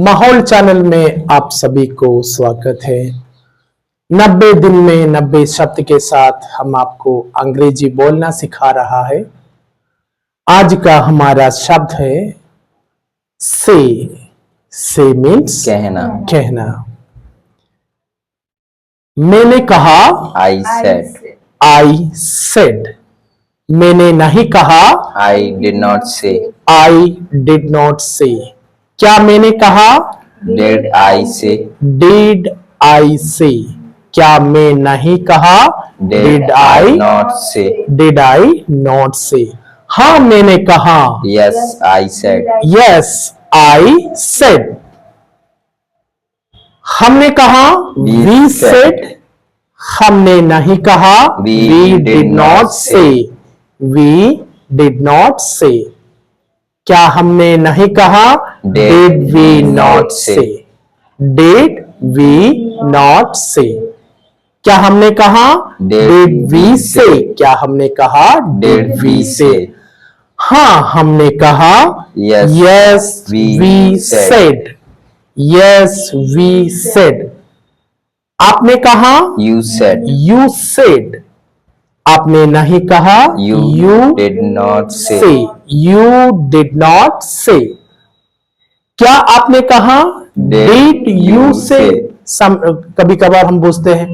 माहौल चैनल में आप सभी को स्वागत है। 90 दिन में 90 शब्द के साथ हम आपको अंग्रेजी बोलना सिखा रहा है। आज का हमारा शब्द है से। से मीन्स कहना। मैंने कहा, I said. I said। मैंने नहीं कहा, I did not say. I did not say। क्या मैंने कहा, Did I say? Did I say। क्या मैं नहीं कहा, Did I not say? Did I not say। हाँ मैंने कहा, Yes, I said. Yes I said। हमने कहा, We said। हमने नहीं कहा, We did not say। We did not say। क्या हमने नहीं कहा, Did we not say। Did we not say। क्या हमने कहा, Did we say। क्या हमने कहा, Did we say। हाँ हमने कहा, Yes, we said। Yes we said। आपने कहा, You said। you said। आपने नहीं कहा, You did not say। You did not say। क्या आपने कहा, Did you you say। say। कभी कभार हम पूछते हैं,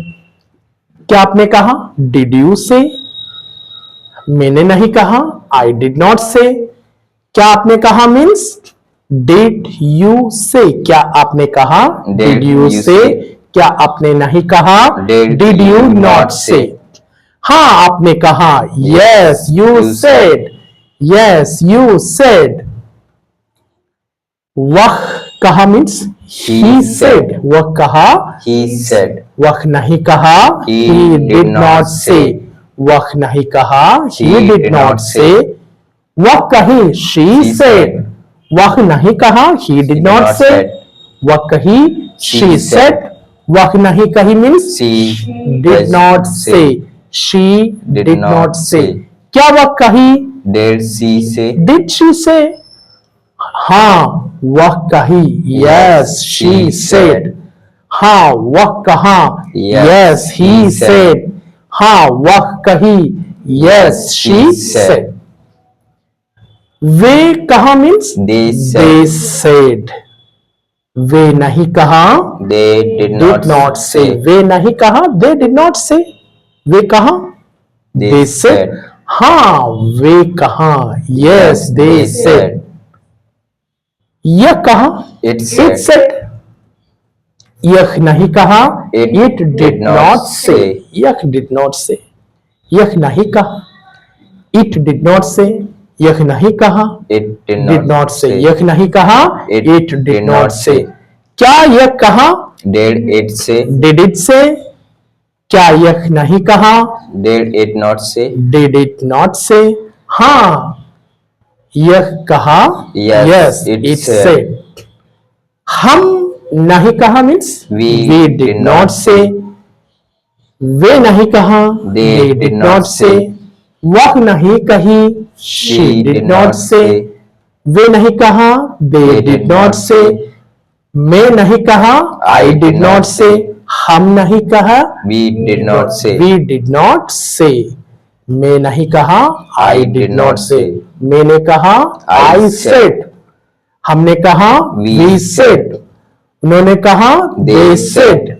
क्या आपने कहा, did you say। मैंने नहीं कहा, I did not say। क्या आपने कहा मीन्स did you say। क्या आपने कहा, Did you you say। say। क्या आपने नहीं कहा, Did you you not not say। say। हाँ आपने कहा, yes you you said। Yes you said। वह कहा मीन्स he said। वह कहा, He said। वह नहीं कहा, He did not say। वह नहीं कहा, he did not say। वह कही, she said। वह नहीं कहा, he did not say। वह कही, she said। वह नहीं कही means She did not say। She did not say। क्या वह कही, Did she say? did she say। हाँ वह कही, yes she said। हाँ वह कहा, yes he said। हाँ वह कही, yes she said। वे कहा means They they said। said। वे नहीं कहा, They did not say। वे नहीं कहा, they did not say। वे कहा, They said। said। हाँ वे कहा, yes they said। यह कहा, It said। said। यह नहीं कहा, It did not say। यह did not say। यह नहीं कहा, it did not say। यह नहीं कहा, It did not say। यह नहीं कहा, it did not say। क्या यह कहा, Did it say? did it say। क्या यह नहीं कहा, Did it not say? did it not say। हाँ यह कहा, Yes, it said। हम नहीं कहा means We did not say। वे नहीं कहा, They did not say। वह नहीं कही, she did not say। वे नहीं कहा, they did not say। मैं नहीं कहा, I did not say। हम नहीं कहा, We did not say। we did not say। मैं नहीं कहा, I did not say। मैंने कहा, I said। हमने कहा, we said। उन्होंने कहा, they said।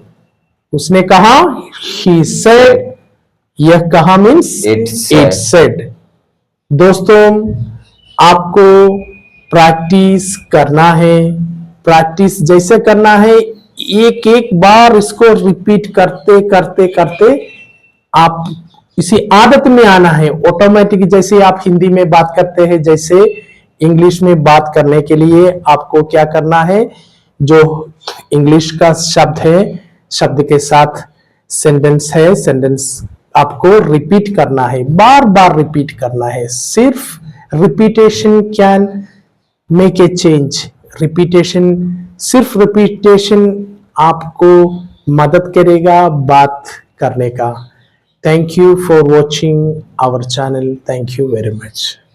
उसने कहा, he said। यह कहा मीन्स It said। दोस्तों आपको प्रैक्टिस करना है। प्रैक्टिस जैसे करना है, एक एक बार इसको रिपीट करते करते करते आप इसी आदत में आना है। ऑटोमेटिक जैसे आप हिंदी में बात करते हैं, जैसे इंग्लिश में बात करने के लिए आपको क्या करना है, जो इंग्लिश का शब्द है, शब्द के साथ सेंटेंस है, सेंटेंस आपको रिपीट करना है, बार बार रिपीट करना है। सिर्फ repetition can make a change. Repetition, सिर्फ रिपीटेशन आपको मदद करेगा बात करने का। Thank you for watching our channel. Thank you very much.